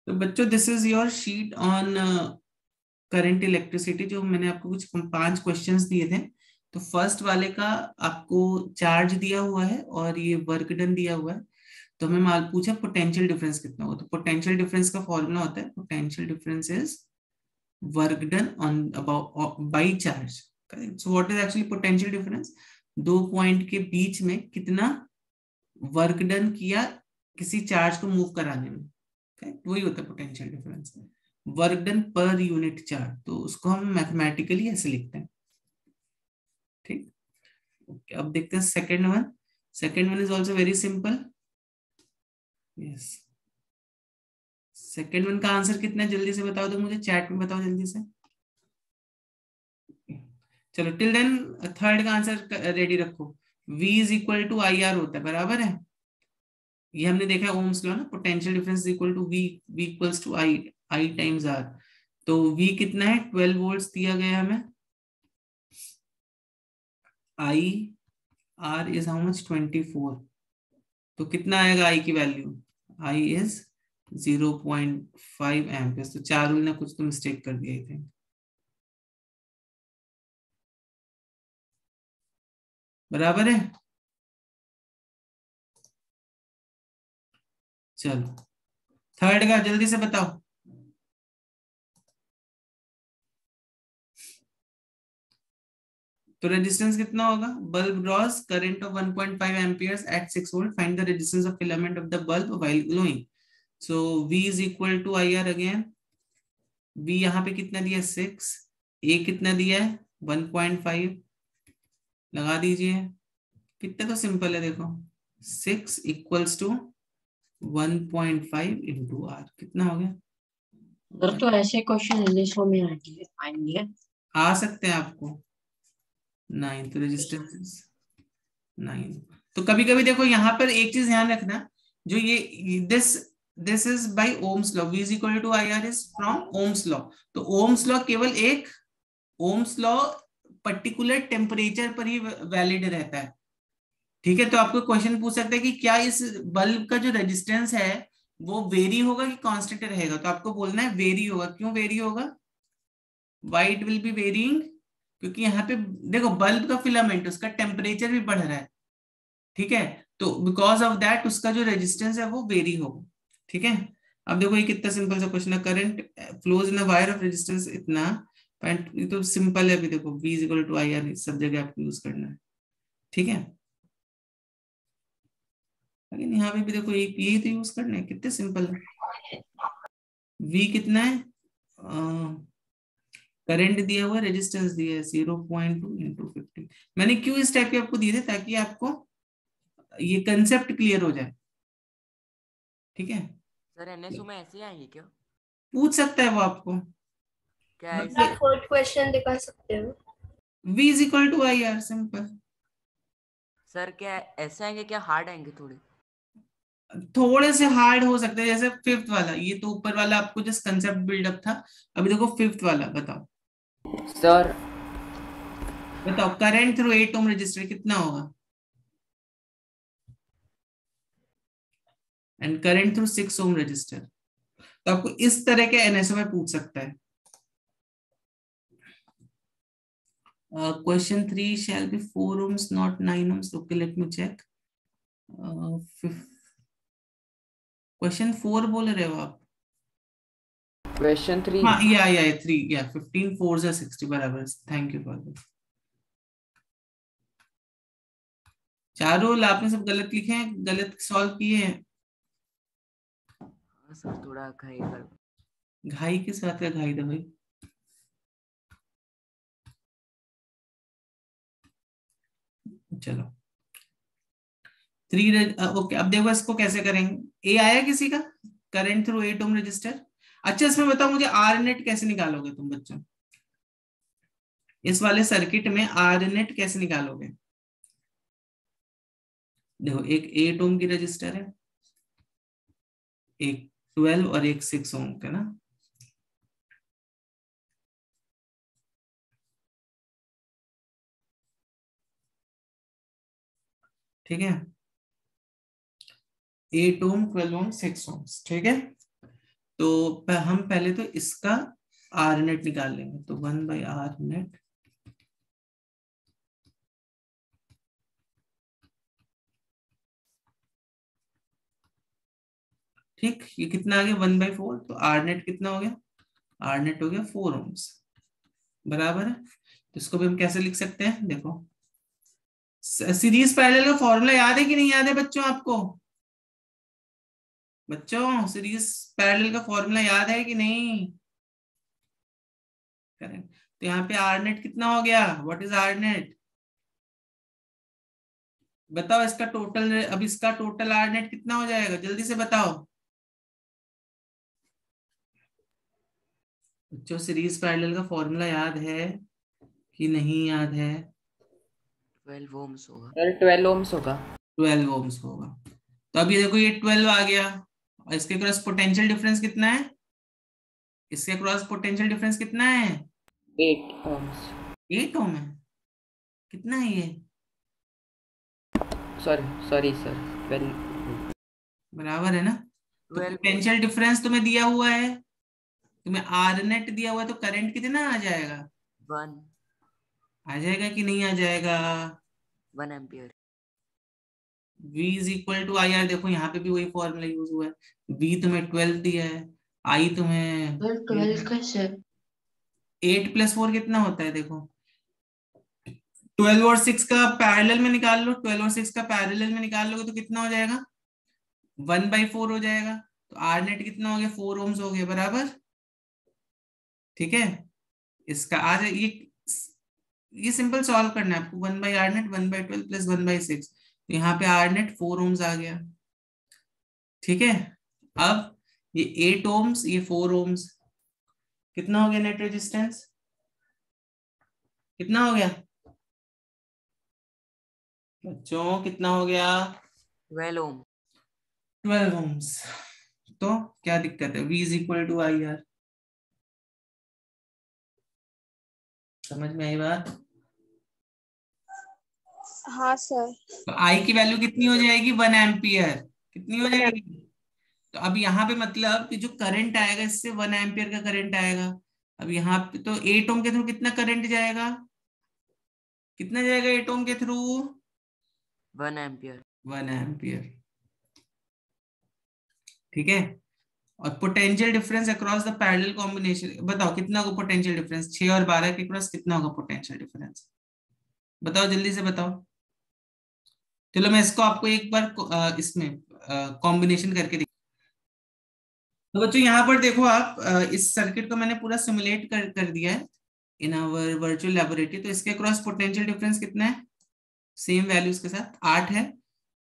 तो बच्चों this is your sheet on current electricity, जो मैंने आपको कुछ 5 क्वेश्चंस दिए थे। तो फर्स्ट वाले का आपको चार्ज दिया हुआ है और ये वर्क डन दिया हुआ है। तो हमें माल पूछा पोटेंशियल डिफरेंस कितना होगा। तो पोटेंशियल डिफरेंस का फॉर्मूला होता है potential difference is work done on about by charge. So what is actually potential difference? दो पॉइंट के बीच में कितना वर्क डन किया किसी चार्ज को मूव कराने में, वही होता है potential difference. Work done per unit charge, तो उसको हम मैथमेटिकली ऐसे लिखते हैं। ठीक, ओके। अब देखते हैं second one. Second one is also very simple. Yes, second one का आंसर कितना है जल्दी से बताओ, तो मुझे चैट में बताओ जल्दी से। चलो टिल देन थर्ड का आंसर रेडी रखो। V is equal to I R होता है, बराबर है। ये हमने देखा है ओम्स लॉ ना, potential difference equal to V equals to I times R। तो V कितना है? 12 वोल्ट्स दिया गया है हमें। I R is how much? 24। तो कितना आएगा I की वैल्यू? I is 0.5 ampere. तो चारुल ने कुछ तो मिस्टेक कर दिया थे। बराबर है। चलो थर्ड का जल्दी से बताओ। तो रेजिस्टेंस कितना होगा? Bulb draws current of 1.5 amperes at 6 volt, find the resistance of filament of the bulb while glowing. So V is equal to I R again. V यहाँ पे कितना दिया? 6। A कितना दिया है? 1.5। लगा दीजिए। कितना तो सिंपल है देखो, 6 इक्वल्स टू 1.5 इंटू R। कितना हो गया? सर तो ऐसे क्वेश्चन इंग्लिश में आएंगे? आ सकते हैं आपको। 9 तो रेजिस्टेंस 9। तो कभी कभी देखो यहाँ पर एक चीज ध्यान रखना, जो ये this is by Ohm's law. V is equal to I R is from Ohm's law. तो ओम्स लॉ केवल एक ओम्स लॉ पर्टिकुलर टेम्परेचर पर ही वैलिड रहता है। ठीक है, तो आपको क्वेश्चन पूछ सकते हैं कि क्या इस बल्ब का जो रेजिस्टेंस है वो वेरी होगा कि कांस्टेंट रहेगा। तो आपको बोलना है वेरी होगा। क्यों वेरी होगा? Why it will be varying? क्योंकि यहाँ पे देखो बल्ब का फिलामेंट, उसका टेम्परेचर भी बढ़ रहा है। ठीक है, तो बिकॉज ऑफ दैट उसका जो रेजिस्टेंस है वो वेरी होगा। ठीक है, अब देखो ये कितना सिंपल सा क्वेश्चन है। Current flows in a wire of resistance इतना पॉइंट। ये तो सिंपल है। अभी देखो V is equal to I R सब जगह आपको यूज करना है। ठीक है, लेकिन यहाँ पे भी देखो यही तो यूज करना है। कितने सिंपल है। V कितना है? करंट दिया हुआ है, रेजिस्टेंस दिया है 0.2 इंटू 50। मैंने क्यों इस टाइप के आपको दिए थे? ताकि आपको ये कंसेप्ट क्लियर हो जाए। ठीक है, सर एनएसयू में ऐसे ही आएंगे क्या? पूछ सकता है वो आपको। क्या बट ऐसे? ये फोर्थ क्वेश्चन दिखा सकते हो? V is equal to I R, simple. Sir क्या ऐसे आएंगे क्या हार्ड आएंगे थोड़े? थोड़े से हार्ड हो सकते हैं, जैसे फिफ्थ वाला। ये तो ऊपर वाला आपको जस्ट कंसेप्ट बिल्डअप था। अभी देखो फिफ्थ वाला बताओ। सर बताओ करंट थ्रू 8 ओम रजिस्टर कितना होगा, and current through 6 ohm resistor. तो आपको इस तरह के एनएसओ में पूछ सकता है। Question 3 shall be 4 ohms not 9 ohms. Okay, let me check. Question 4 बोल रहे हो आप? क्वेश्चन 3। हाँ, या 3 या 15 4 से 60 बराबर। Thank you for this. चारों आपने सब गलत लिखे हैं, गलत सॉल्व किए हैं। सर थोड़ा घाई कर। घाई किस बात का घाई था भाई? चलो 3। ओके, अब देखो इसको कैसे करेंगे। ए आया किसी का? Current through 8 ohm resistor. अच्छा, इसमें बताओ मुझे आर नेट कैसे निकालोगे तुम बच्चों? इस वाले सर्किट में आर नेट कैसे निकालोगे? देखो एक 8 ओम की रजिस्टर है, एक 12 और एक 6 ओम का ना। ठीक है, 8 ओम 12 ओम 6 ओम। ठीक है, तो हम पहले तो इसका आर नेट निकाल लेंगे, तो 1/r नेट ठीक। ये कितना आ गया 1/4, तो आर नेट कितना हो गया, आर नेट हो गया 4 ohms, बराबर है। तो इसको भी हम कैसे लिख सकते हैं, देखो सीरीज पैरेलल का फॉर्मूला याद है कि नहीं याद है बच्चों आपको? बच्चों सीरीज पैरेलल का फॉर्मूला याद है कि नहीं? करेक्ट। तो यहाँ पे आर नेट कितना हो गया, व्हाट इज आर नेट बताओ इसका टोटल, अब इसका टोटल आर नेट कितना हो जाएगा, जल्दी से बताओ बच्चों। सीरीज पैरेलल का फॉर्मूला याद है कि नहीं याद है? 12 ohms होगा। सर 12 ohms होगा। 12 ohms होगा। तो अब ये देखो ये 12 आ गया, और इसके क्रॉस पोटेंशियल डिफरेंस कितना है, इसके क्रॉस पोटेंशियल डिफरेंस कितना है, 8 ohms। 8 ohm है, कितना है ये, सॉरी सर 12। बराबर है ना। तो 12 पोटेंशियल डिफरेंस तुम्हें दिया हुआ है, तुम्हें आर नेट दिया हुआ है, तो करंट कितना आ जाएगा, 1 आ जाएगा कि नहीं आ जाएगा? 1 ampere. V is equal to I R, देखो यहाँ पे भी वही फॉर्मूला यूज हुआ है। V तुम्हें 12 दिया है, I तुम्हें 12 कैसे? 8 + 4 कितना होता है, देखो 12 और 6 का पैरेलल में निकाल लो, 12 और 6 का पैरेलल में निकाल लोगे तो कितना हो जाएगा, 1/4 हो जाएगा। तो आर नेट कितना हो गया, 4 ohms हो गया, बराबर। ठीक है, इसका आज ये सिंपल सॉल्व करना है आपको, 1/r नेट 1/12 + 1/6, तो यहाँ पे आर नेट 4 ohms आ गया। ठीक है, अब ये 8 ohms ये 4 ohms, कितना हो गया नेट रेजिस्टेंस, कितना हो गया बच्चों, कितना हो गया, 12 ohm। 12 ohms। तो क्या दिक्कत है, V is equal to I R, समझ में आई बात? हाँ सर। तो I की वैल्यू कितनी हो जाएगी, 1 एम्पियर, कितनी हो जाएगी? तो अब यहाँ पे मतलब कि जो करंट आएगा इससे 1 एम्पियर का करंट आएगा। अब यहाँ पे तो 8 ओम के थ्रू कितना करंट जाएगा, कितना जाएगा 8 ओम के थ्रू, 1 एम्पियर। 1 एम्पियर। ठीक है, और potential difference across the parallel combination, बताओ कितना होगा पोटेंशियल डिफरेंस, 6 और 12 के क्रॉस कितना होगा पोटेंशियल डिफरेंस, बताओ जल्दी से बताओ। चलो मैं इसको आपको एक बार इसमें कॉम्बिनेशन करके दिखा। तो बच्चों यहाँ पर देखो आप, इस सर्किट को मैंने पूरा सिमुलेट कर दिया है इन आवर वर्चुअल लैबोरेटरी। तो इसके क्रॉस पोटेंशियल डिफरेंस कितना है, सेम वैल्यूज के साथ 8 है,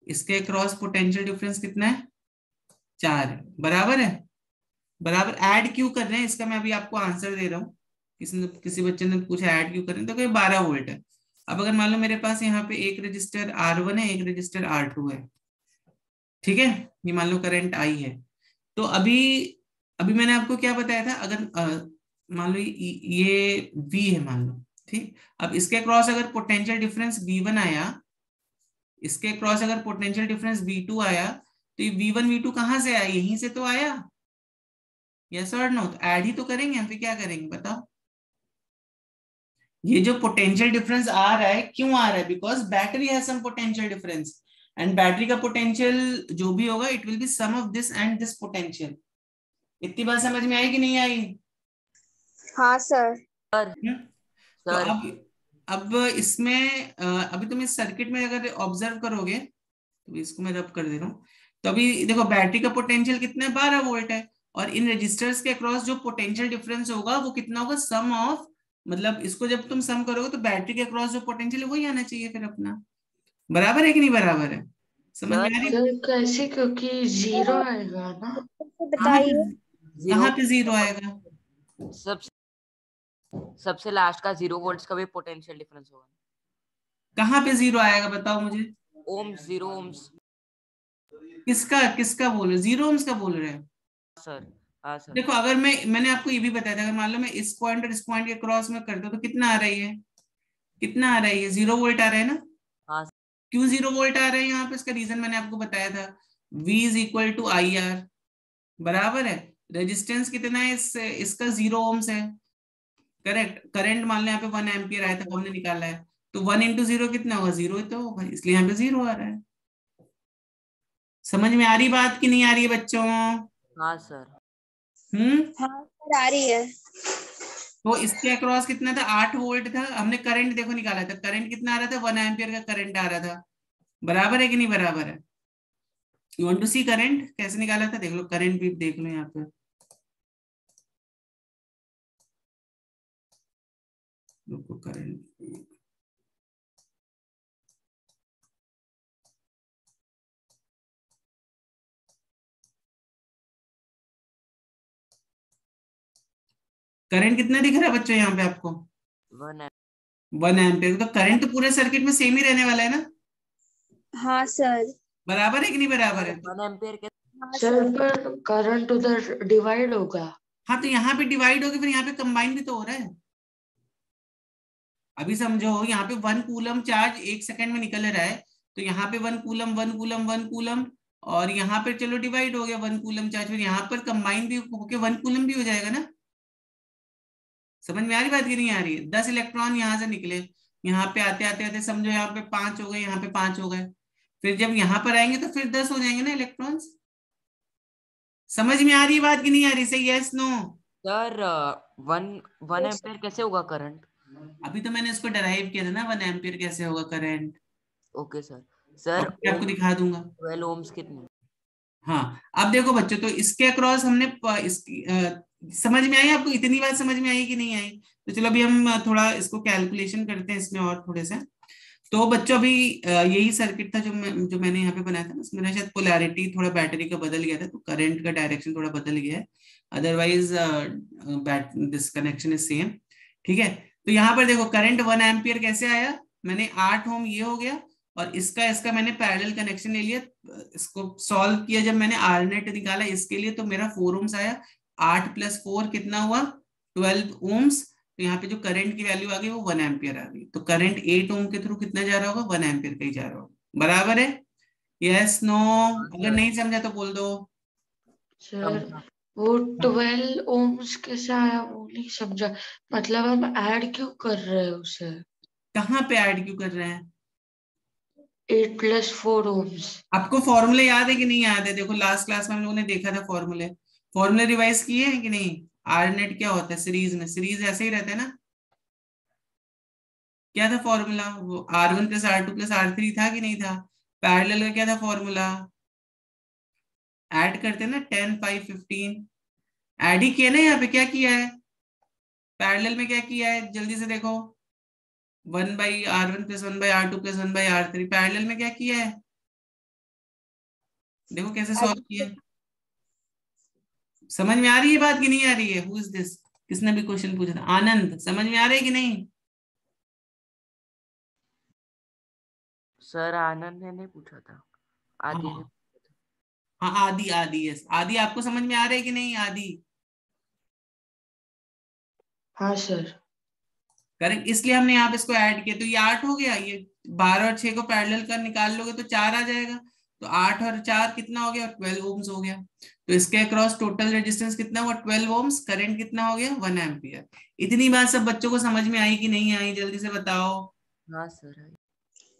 इसके क्रॉस पोटेंशियल डिफरेंस कितना है, 4 है, बराबर है, बराबर। ऐड क्यों कर रहे हैं इसका मैं अभी आपको आंसर दे रहा हूँ। किसी बच्चे ने पूछा ऐड क्यों कर रहे हैं, तो कोई 12 वोल्ट है। अब अगर मान लो मेरे पास यहाँ पे एक रजिस्टर R1 है, एक रजिस्टर R2 है, ठीक है, ये मान लो करंट I है। तो अभी अभी मैंने आपको क्या बताया था, अगर मान लो ये V है मान लो, ठीक। अब इसके क्रॉस अगर पोटेंशियल डिफरेंस V1 आया, इसके क्रॉस अगर पोटेंशियल डिफरेंस V2 आया, तो ये V1 V2 कहां से आया, यहीं से तो आया, यस और नो? तो ऐड ही तो करेंगे हम, फिर क्या करेंगे बताओ। ये जो पोटेंशियल डिफरेंस आ रहा है क्यों आ रहा है, because battery has some potential difference, and battery का पोटेंशियल जो भी होगा it will be sum of this and this potential. इतनी बात समझ में आई कि नहीं आई? हाँ सर। तो अब इसमें अभी तुम इस सर्किट में अगर ऑब्जर्व करोगे, तो इसको मैं रब कर दे रहा हूँ, तो अभी देखो बैटरी का पोटेंशियल कितना है, 12 वोल्ट है, और इन रजिस्टर्स के अक्रॉस जो पोटेंशियल डिफरेंस होगा वो कितना होगा, सम ऑफ, मतलब इसको जब तुम सम करोगे तो बैटरी के अक्रॉस जो पोटेंशियल है वही आना चाहिए फिर अपना, बराबर है कि नहीं बराबर है, समझ में आ रही है? सर कैसे, क्योंकि 0 आएगा ना। बताइए। कहाँ पे 0 आएगा, सबसे लास्ट का 0 वोल्ट्स का भी पोटेंशियल डिफरेंस होगा। कहाँ पे 0 आएगा बताओ मुझे, ओम्स, 0 ओम्स। किसका बोल रहे, 0 ohms का बोल रहे हैं सर हाँ सर। देखो अगर मैंने आपको ये भी बताया था, अगर मान लो मैं इस पॉइंट और इस पॉइंट के क्रॉस में कर दूं तो कितना आ रही है, कितना आ रही है, 0 वोल्ट आ रहा है ना। हाँ। क्यों 0 वोल्ट आ रहा है यहाँ पे, इसका रीजन मैंने आपको बताया था, V is equal to I R, बराबर है। रेजिस्टेंस कितना है, इसका 0 ओम्स है, करेक्ट। करंट मान लो यहाँ पे 1 एम्पियर आया था, हमने निकाला है, तो 1 इंटू 0 कितना होगा, 0 ही तो होगा, इसलिए यहाँ पे 0 आ रहा है। समझ में आ रही बात कि नहीं आ रही है बच्चों? हाँ सर। हाँ सर आ रही है। तो इसके अक्रॉस कितना था, 8 वोल्ट था, हमने करंट देखो निकाला था, करंट कितना आ रहा था, 1 एम्पियर का करंट आ रहा था, बराबर है कि नहीं बराबर है? You want to see current कैसे निकाला था, देख लो, करंट भी देख लो यहाँ पे, करंट करंट कितना दिख रहा है बच्चों यहाँ पे आपको, 1 एम्पियर। तो करंट तो पूरे सर्किट में सेम ही रहने वाला है ना, हाँ सर। बराबर है कि नहीं बराबर है? 1 एम्पियर के हाँ सर सर। पर करंट उधर डिवाइड होगा। हाँ तो यहाँ पे डिवाइड होगी, फिर यहाँ पे कंबाइन भी तो हो रहा है। अभी समझो, यहाँ पे 1 कूलम चार्ज 1 सेकंड में निकल रहा है, तो यहाँ पे 1 कूलम 1 कूलम 1 कूलम, और यहाँ पे चलो डिवाइड हो गया 1 कूलम चार्ज, फिर यहाँ पर कंबाइन भी होके 1 कूलम भी हो जाएगा ना। समझ में आ रही बात की नहीं आ रही है? 10 इलेक्ट्रॉन यहाँ से निकले, यहाँ पे आते आते आते समझो यहाँ पे 5 हो गए, यहाँ पे 5 हो गए, फिर जब यहाँ पर आएंगे तो फिर 10 हो जाएंगे ना इलेक्ट्रॉन्स। समझ में आ रही है बात की नहीं आ रही? से यस नो? सर 1 एम्पियर कैसे होगा करंट? अभी तो मैंने इसको डराइव किया था ना, 1 एम्पियर कैसे होगा करंट। Okay sir. सर अब मैं आपको दिखा दूंगा। 12 ओम्स कितने? हाँ अब देखो बच्चों, तो इसके अक्रॉस हमने इसकी समझ में आई आपको? इतनी बात समझ में आई कि नहीं आई? तो चलो अभी हम थोड़ा इसको कैलकुलेशन करते हैं इसमें और थोड़े से। तो बच्चों अभी यही सर्किट था जो मैंने यहाँ पे बनाया था ना, इसमें शायद पोलैरिटी थोड़ा बैटरी का बदल गया था, तो करंट का डायरेक्शन थोड़ा बदल गया है, otherwise this connection is same. ठीक है, तो यहाँ पर देखो करंट 1 एम्पियर कैसे आया, मैंने 8 ओम ये हो गया, और इसका इसका मैंने पैरेलल कनेक्शन ले लिया, इसको सॉल्व किया, जब मैंने आर नेट निकाला इसके लिए, तो मेरा 4 ओम्स आया, 8 + 4 कितना हुआ, 12 ओम्स। तो यहाँ पे जो करंट की वैल्यू आ गई वो 1 एम्पियर आ गई, तो करंट 8 ओम के थ्रू कितना जा रहा होगा, 1 एम्पियर का ही जा रहा होगा, बराबर है? Yes no? अगर नहीं समझा तो बोल दो। सर वो 12 ओम्स कैसे आया वो नहीं समझा, मतलब हम ऐड क्यों कर रहे हैं उसे? कहाँ पे ऐड क्यों कर रहे हैं? 8 + 4 ओम्स। आपको फॉर्मूले याद है कि नहीं याद है? देखो लास्ट क्लास में हम लोगों ने देखा था फॉर्मूले, फॉर्मूले रिवाइज किए हैं कि नहीं? आर नेट क्या होता है सीरीज में, सीरीज ऐसे ही रहता है ना, क्या था फॉर्मूला, वो R1 + R2 + R3 था कि नहीं था? पैरेलल का क्या था फॉर्मूला, ऐड करते ना, 10 5 15, ऐड ही किया ना, यहाँ पे क्या किया है, पैरेलल में क्या किया है, जल्दी से देखो, 1/R1 + 1/R2 + 1/R3, पैरेलल में क्या किया है, देखो कैसे सॉल्व किया है। समझ में आ रही है बात कि नहीं आ रही है? Who is this? किसने भी क्वेश्चन पूछा था? आनंद, समझ में आ रहा है कि नहीं? सर आनंद ने नहीं पूछा था, आदि ने। हाँ आदि, आदि यस, आदि आपको समझ में आ रहा है कि नहीं आदि? हाँ सर। करेक्ट, इसलिए हमने यहाँ पे इसको ऐड किया, तो ये 8 हो गया, ये 12 और 6 को पैरेलल कर निकाल लोगे तो 4 आ जाएगा, तो 8 और 4 कितना हो गया, 12 ओम्स हो गया। तो इसके अक्रॉस टोटल रेजिस्टेंस कितना हुआ, 12 ओम्स, करंट कितना हो गया, 1 एम्पियर। इतनी बात सब बच्चों को समझ में आई कि नहीं आई, जल्दी से बताओ। हाँ सर।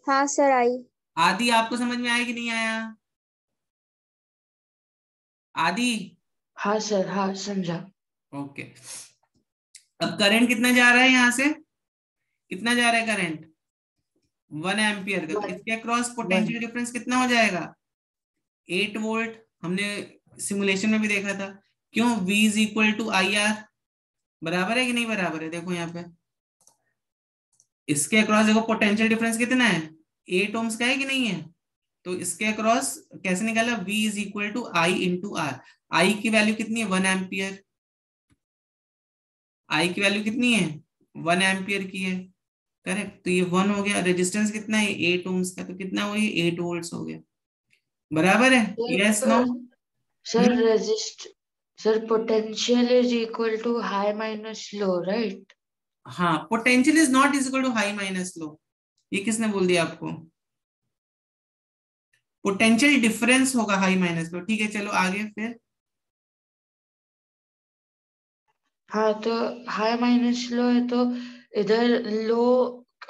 हाँ सर आई। आदि आपको समझ में आया कि नहीं आया? आदि? हाँ सर, हाँ समझा। ओके, अब करंट कितना जा रहा है यहाँ से, कितना जा रहा है करंट, 1 एम्पियर का, तो इसके अक्रॉस पोटेंशियल डिफरेंस कितना हो जाएगा, 8 वोल्ट। हमने सिमुलेशन में भी देखा था, क्यों, V = IR, बराबर है कि नहीं बराबर है? देखो यहाँ पे इसके अक्रॉस देखो पोटेंशियल डिफरेंस कितना है, 8 ओम्स का है कि नहीं है? तो इसके अक्रॉस कैसे निकाला, V = I × R, I की वैल्यू कितनी है, 1 एम्पियर, I की वैल्यू कितनी है, 1 एम्पियर की है, करेक्ट। तो ये 1 हो गया, रेजिस्टेंस कितना है, 8 ओम्स का, तो कितना हो, ये 8 वोल्ट्स हो गया, बराबर है? Yes no? Sir sir potential is equal to high minus low, right? हाँ, potential is not equal to high minus low, ये किसने बोल दिया आपको? पोटेंशियल डिफरेंस होगा हाई माइनस लो। ठीक है चलो आगे फिर, हाँ तो हाई माइनस लो है तो इधर लो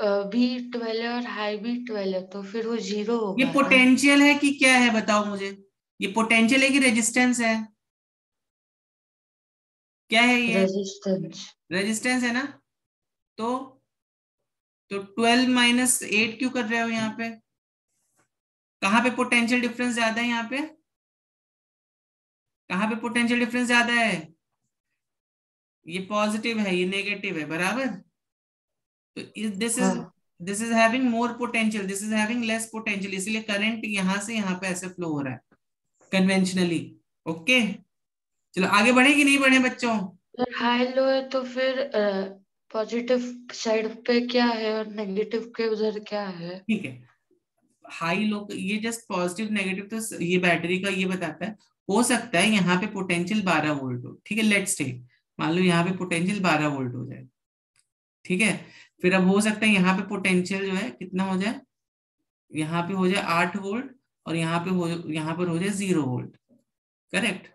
भी 12 है और हाई भी 12 है, तो फिर वो 0 ये होगा ना। पोटेंशियल है कि क्या है बताओ मुझे, ये पोटेंशियल है कि रेजिस्टेंस है, क्या है ये? रेजिस्टेंस। रेजिस्टेंस है ना। तो 12 माइनस 8 क्यों कर रहे हो यहाँ पे? कहाँ पे पोटेंशियल डिफरेंस ज्यादा है यहाँ पे? कहाँ पे पोटेंशियल डिफरेंस ज्यादा है? ये पॉजिटिव है, ये नेगेटिव है, बराबर। तो हाँ this is having more potential, this is having less potential, इसलिए करंट यहाँ से यहाँ पे ऐसे फ्लो हो रहा है कन्वेंशनली। ओके, चलो आगे बढ़े कि नहीं बढ़े बच्चों? हाई लो है तो फिर पॉजिटिव साइड पे क्या है और नेगेटिव के उधर क्या है? ठीक है, हाई लो ये जस्ट पॉजिटिव नेगेटिव तो ये बैटरी का ये बताता है। हो सकता है यहाँ पे पोटेंशियल 12 वोल्ट हो, ठीक है, लेट्स टेक, मान लो यहाँ पे पोटेंशियल 12 वोल्ट हो जाए, ठीक है। फिर अब हो सकता है यहाँ पे पोटेंशियल जो है कितना हो जाए, यहाँ पे हो जाए 8 वोल्ट, और यहाँ पर हो जाए 0 वोल्ट, करेक्ट।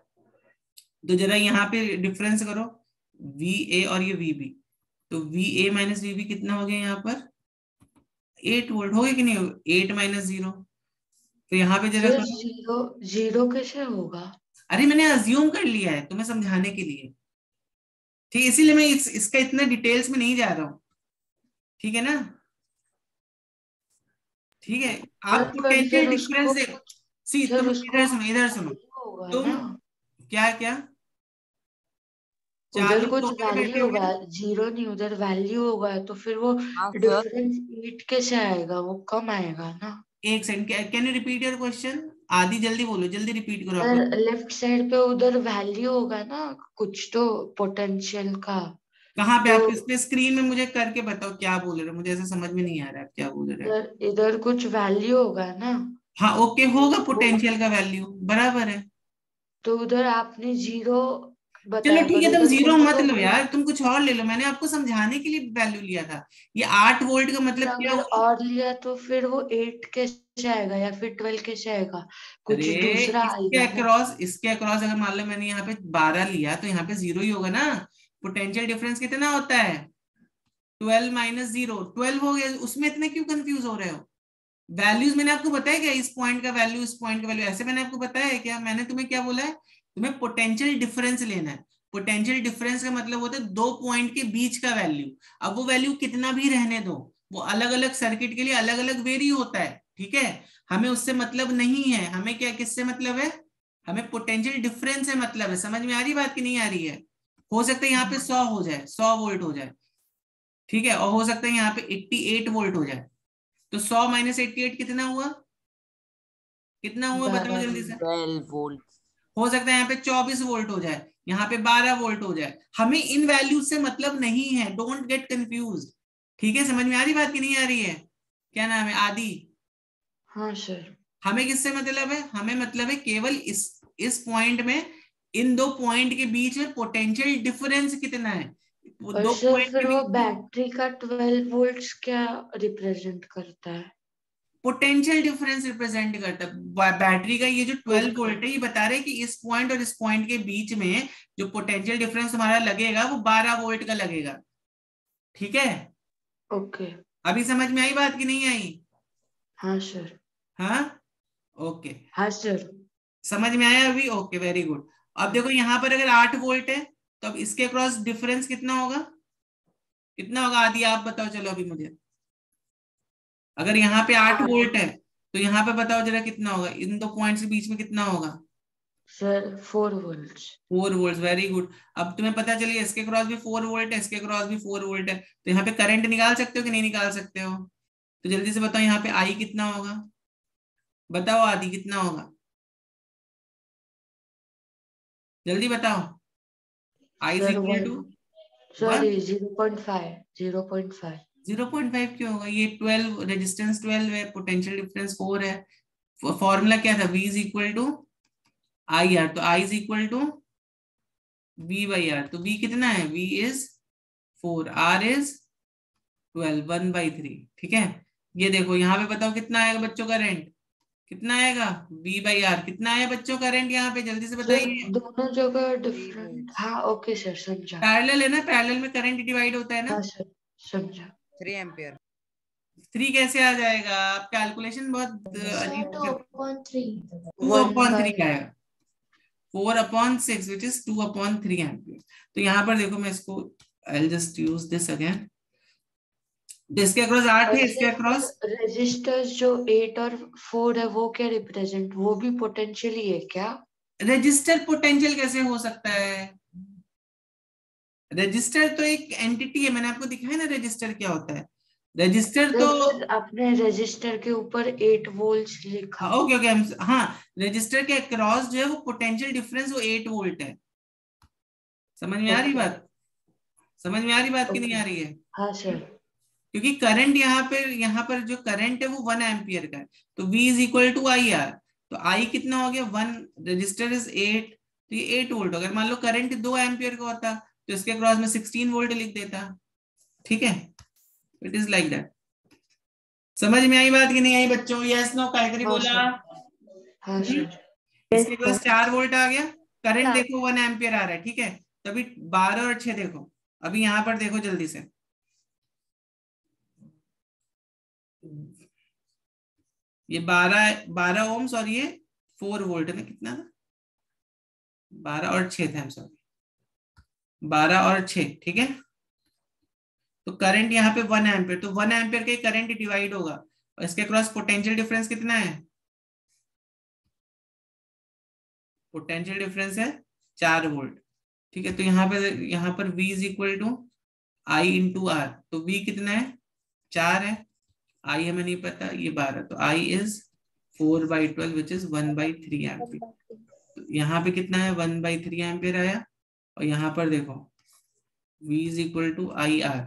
तो जरा यहाँ पे डिफरेंस करो, वी ए और ये वी बी, तो V A minus V B कितना हो गया यहाँ पर? 8 वोल्ट हो गया कि नहीं? 8 माइनस 0, तो यहाँ पे जरा सर करो। जीरो जीरो कैसे होगा? अरे मैंने अज्यूम कर लिया है तुम्हें समझाने के लिए, ठीक है, इसीलिए मैं इसका इतना डिटेल्स में नहीं जा रहा हूँ, ठीक है ना। ठीक है, आप सर पर पोटेंशियल फिर डिफरेंस उसको दे, सी सर तुम उसको इधर सुनो, इधर सुनो, होगा तुम ना, क्या क्या चार उधर लोग कुछ सोफे पे बैठे वैल्यू होंगे होगा, ना। जीरो नहीं उधर वैल्यू होगा, तो फिर वो हाँ सर। डिफरेंस 8 कैसे आएगा? वो कम आएगा ना। एक second, can you repeat your question? आदि जल्दी बोलो, जल्दी रिपीट करो आपका। सर लेफ्ट साइड पे उधर वैल्यू होगा ना कुछ तो पोटेंशियल का। कहाँ पे तो आप इस पे स्क्रीन में मुझे करके बताओ क्या बोल रहे हो, मुझे ऐसा समझ में नहीं आ रहा है आप क्या बोल रहे हो। सर इधर कुछ वैल्यू होगा ना। हाँ ओके, होगा वो पोटेंशियल का वैल्यू, बराबर है। तो उधर आपने जीरो चलो बताया ठीक पर है, तुम उधर जीरो कुछ मत तो लो यार, तुम कुछ और ले लो, मैंने आपको समझाने के लिए वैल्यू लिया था। ये 8 वोल्ट का फिर मतलब क्या अगर हुआ? और लिया तो फिर वो 8 कैसे आएगा या फिर 12 कैसे आएगा? अरे कुछ दूसरा आएगा ना। इसके अक्रॉस अगर मान लो मैंने यहाँ पे 12 लिया तो यहाँ पे 0 ही होगा ना। पोटेंशियल डिफरेंस कितना होता है? 12 माइनस 0, 12 हो गया, उसमें इतने क्यों कंफ्यूज हो रहे हो? वैल्यूज मैंने आपको बताया क्या, इस पॉइंट का वैल्यू इस पॉइंट का वैल्यू, ऐसे मैंने आपको बताया है क्या? मैंने तुम्हें क्या बोला है? तुम्हें पोटेंशियल डिफरेंस लेना है। पोटेंशियल डिफरेंस का मतलब होता है दो पॉइंट के बीच का वैल्यू। अब वो वैल्यू कितना भी रहने दो, वो अलग अलग सर्किट के लिए अलग अलग वेरी होता है, ठीक है। हमें उससे मतलब नहीं है, हमें क्या किससे मतलब है? हमें पोटेंशियल डिफरेंस से मतलब है। समझ में आ रही बात कि नहीं आ रही है? हो सकता है यहाँ पे 100 हो जाए, 100 वोल्ट हो जाए, ठीक है, और हो सकता है यहाँ पे 88 वोल्ट हो जाए। तो 100 माइनस 88 कितना हुआ? कितना हुआ बताओ 12 जल्दी से। वोल्ट। 12 वोल्ट। हो सकता है यहाँ पे 24 वोल्ट हो जाए, यहाँ पे 12 वोल्ट हो जाए, हमें इन वैल्यूज से मतलब नहीं है, डोंट गेट कंफ्यूज। ठीक है, समझ में आ रही बात कि नहीं आ रही है? क्या नाम है? आदि। हाँ सर। हमें किससे मतलब है? हमें मतलब है केवल इस पॉइंट में, इन दो पॉइंट के बीच में पोटेंशियल डिफरेंस कितना है, वो और दो सर पॉइंट के फिर वो बीच में बैटरी का 12 वोल्ट्स क्या रिप्रेजेंट करता है? पोटेंशियल डिफरेंस रिप्रेजेंट करता है। बैटरी का ये जो 12 ओके वोल्ट है, ये बता रहे हैं कि इस पॉइंट और इस पॉइंट के बीच में जो पोटेंशियल डिफरेंस हमारा लगेगा वो 12 वोल्ट का लगेगा, ठीक है। ओके। अभी समझ में आई बात कि नहीं आई? हाँ सर। हाँ ओके, हाँ सर। समझ में आया अभी? Okay very good. अब देखो यहाँ पर अगर 8 वोल्ट है तो अब इसके क्रॉस डिफरेंस कितना होगा? कितना होगा आदि आप बताओ चलो अभी मुझे। अगर यहाँ पे 8 वोल्ट है तो यहाँ पे बताओ जरा कितना होगा, इन दो पॉइंट्स के बीच में कितना होगा? Sir 4 volts. 4 volt, very good. अब तुम्हें पता चलिए इसके क्रॉस भी 4 वोल्ट है, इसके क्रॉस भी 4 वोल्ट है, तो यहाँ पे करंट निकाल सकते हो कि नहीं निकाल सकते हो? तो जल्दी से बताओ यहाँ पे आई कितना होगा, बताओ आदि कितना होगा, जल्दी बताओ। I is sir equal 1 to sorry 1। 0.5 0.5। 0.5 क्यों होगा? ये 12 रेजिस्टेंस 12 है, पोटेंशियल डिफरेंस 4 है। फॉर्मूला क्या था? V is equal to I R, तो I is equal to V by R, तो V कितना है? V इज 4, R इज 12, 1/3, ठीक है। ये देखो यहाँ पे बताओ कितना आएगा बच्चों का रेंट? कितना आएगा V बाई R। कितना आया बच्चों करंट यहाँ पे, जल्दी से सर बताइए। दोनों जगह डिफरेंट। हाँ ओके सर, समझा। पैरेलल है ना, पैरेलल में करंट डिवाइड होता है ना। हाँ सर, समझा। 3 एम्पियर। 3 कैसे आ जाएगा, आप कैलकुलेशन बहुत अजीब से करते हो। 2 अपॉन 3 आएगा, 4/6 विच इज 2/3 एम्पियर। तो यहाँ पर देखो मैं इसको I'll just use this again। तो इसके अक्रॉस 8 है, इसके अक्रॉस रेजिस्टर्स जो 8 और 4 है वो क्या रिप्रेजेंट, वो भी पोटेंशियली है क्या? रजिस्टर पोटेंशियल कैसे हो सकता है, रजिस्टर तो एक एंटिटी है, मैंने आपको दिखाया ना रजिस्टर क्या होता है। रजिस्टर तो फिर आपने रजिस्टर के ऊपर 8 वोल्ट्स लिखा। ओके ओके, हाँ रजिस्टर के अक्रॉस जो है वो पोटेंशियल डिफरेंस वो 8 वोल्ट है। समझ में आ रही बात, समझ में आ रही बात कि नहीं आ रही है? हाँ सर। क्योंकि करंट यहाँ पर जो करंट है वो 1 एम्पियर का है, तो V is equal to I R. तो I कितना हो गया 1, रजिस्टर इज 8, तो ये 8 वोल्ट। अगर मान लो करंट 2 एम्पियर का होता तो इसके क्रॉस में 16 वोल्ट लिख देता। ठीक है, इट इज लाइक दैट। समझ में आई बात कि नहीं आई बच्चों? यस नो कायकरी हाँ बोला। हाँ सर। इसके क्रॉस 4 वोल्ट आ गया, करंट देखो 1 एम्पियर आ रहा है। ठीक है, तो अभी 12 और 6 देखो, अभी यहाँ पर देखो जल्दी से। ये 12 ओम्स और ये 4 वोल्ट में कितना था, 12 और 6 थे, सॉरी 12 और 6। ठीक है, तो करंट यहाँ पे 1 एम्पियर, तो 1 एम्पियर के करंट डिवाइड होगा, और इसके क्रॉस पोटेंशियल डिफरेंस कितना है, पोटेंशियल डिफरेंस है 4 वोल्ट। ठीक है, तो यहाँ पर V is equal to I into R. तो V कितना है 4 है, I हमें नहीं पता, ये 12, तो I is 4/12 which is 1/3 ampere. तो यहाँ पे कितना है 1/3 एम्पियर आया, और यहाँ पर देखो V is equal to I R.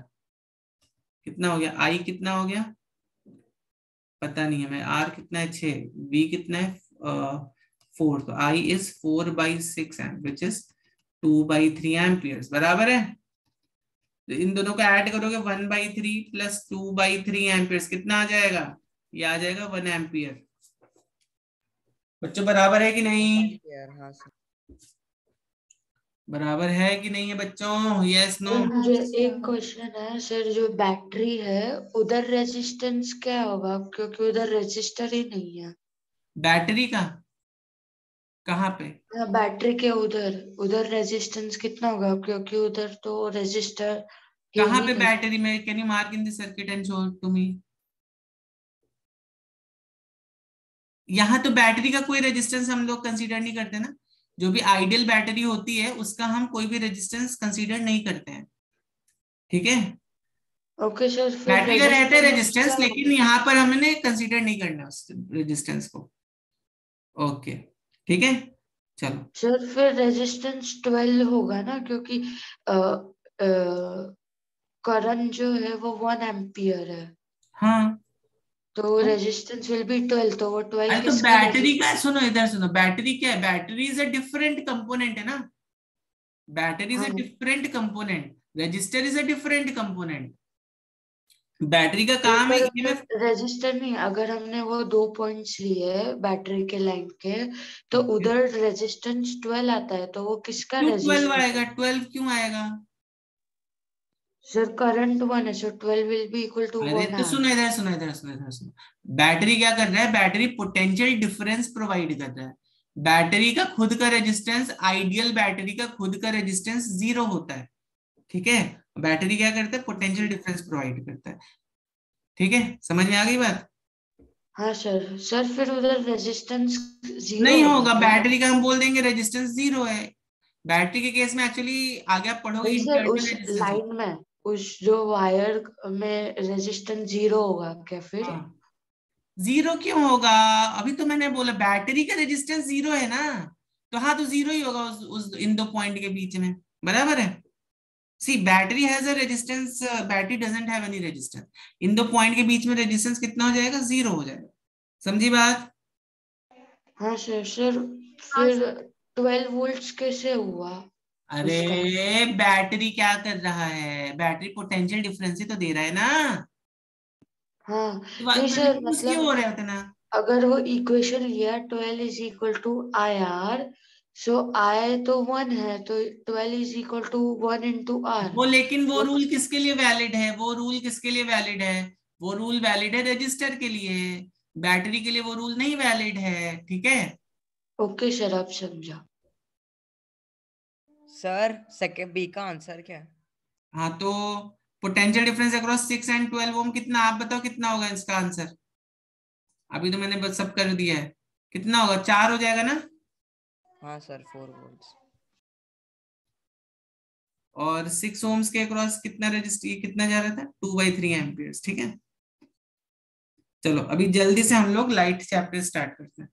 कितना हो गया, I कितना हो गया पता नहीं है हमें, R कितना है 6, V कितना है 4, तो I is 4/6 which is 2/3 ampere. बराबर है, तो इन दोनों को ऐड करोगे 1/3 प्लस 2/3 एम्पियर कितना आ जाएगा, ये आ जाएगा 1 एम्पियर। बच्चों बराबर है कि नहीं, हाँ सर। बराबर है कि नहीं है बच्चों? Yes no? मुझे एक क्वेश्चन है सर, जो बैटरी है उधर रेजिस्टेंस क्या होगा, क्योंकि उधर रेजिस्टर ही नहीं है। बैटरी का कहाँ पे? बैटरी के उधर, उधर रेजिस्टेंस कितना होगा, क्योंकि उधर तो रेजिस्टर कहाँ पे बैटरी में? Can you mark in the circuit and show to me? यहाँ तो बैटरी का कोई रेजिस्टेंस हम लोग कंसीडर नहीं करते ना, जो भी आइडियल बैटरी होती है उसका हम कोई भी रेजिस्टेंस कंसीडर नहीं करते हैं। ठीक है, ओके सर। बैटरी का रहता है रेजिस्टेंस, लेकिन यहाँ पर हमने कंसीडर नहीं करना उस रेजिस्टेंस को। ओके ठीक है, चलो सर फिर रेजिस्टेंस 12 होगा ना, क्योंकि करंट जो है वो 1 एम्पियर है। हाँ, तो रेजिस्टेंस विल बी 12, तो वो 12 अरे तो किसका बैटरी का सुनो, इधर सुनो, बैटरी क्या है, battery is a different component है ना, battery is a different component, register is a different component. Battery का काम है रेजिस्टर नहीं, अगर हमने वो 2 पॉइंट्स लिए बैटरी के लाइन के, तो उधर रेजिस्टेंस 12 आता है, तो वो किसका क्यों 12 रेजिस्टेंस आएगा, 12 क्यों आएगा? सर? करंट 1 है, सो 12 विल बी इक्वल टू 1 अरे तो सुनो इधर सुनो इधर सुनो इधर सुनो, बैटरी क्या कर रहा है, बैटरी पोटेंशियल डिफरेंस प्रोवाइड कर रहा है। बैटरी का खुद का रेजिस्टेंस, आइडियल बैटरी का खुद का रेजिस्टेंस 0 होता है। ठीक है, बैटरी क्या करता है, पोटेंशियल डिफरेंस प्रोवाइड करता है। ठीक है, समझ में आ गई बात? हाँ सर। सर फिर उधर रेजिस्टेंस 0 नहीं होगा, बैटरी का हम बोल देंगे रेजिस्टेंस 0 है। बैटरी के केस में एक्चुअली आगे आप पढ़ोगे सर इंटरनल उस रेजिस्टेंस। लाइन में, उस जो वायर में रेजिस्टेंस 0 होगा क्या फिर? हाँ, 0 क्यों होगा, अभी तो मैंने बोला बैटरी का रेजिस्टेंस 0 है ना, तो हाँ तो 0 ही होगा उस इन दो पॉइंट के बीच में। बराबर है, see battery has a resistance, battery doesn't have any resistance, इन दो पॉइंट के बीच में रेजिस्टेंस कितना हो जाएगा, 0 हो जाएगा। समझी बात? हाँ सर। सर फिर 12 वोल्ट्स कैसे हुआ? अरे बैटरी क्या कर रहा है, बैटरी पोटेंशियल डिफरेंस ही तो दे रहा है ना, हाँ तो नहीं सर, क्यों हो रहे होते ना? अगर वो इक्वेशन लिया 12 is equal to I R, so I तो 1 है, तो 12 is equal to 1 into R. वो लेकिन वो रूल किसके लिए वैलिड है? वो रूल किसके लिए वैलिड है? वो रूल वैलिड है रजिस्टर के लिए, बैटरी के लिए वो रूल नहीं वैलिड है। ठीक है। ओके सर, आप समझा। सर सेकंड बी का आंसर क्या है? हाँ, तो पोटेंशियल डिफरेंस अक्रॉस 6 एंड 12 ओम कितना, आप बताओ कितना होगा इसका आंसर? अभी तो मैंने बस सब कर दिया है। कितना होगा? 4 हो जाएगा ना? हाँ सर 4 वोल्ट्स। और 6 ओम्स के अक्रॉस कितना रजिस्टर, कितना जा रहा था? 2/3 एम्पियर्स। ठीक है। चलो अभी जल्दी से हम लोग लाइट चैप्टर स्टार्ट करते हैं।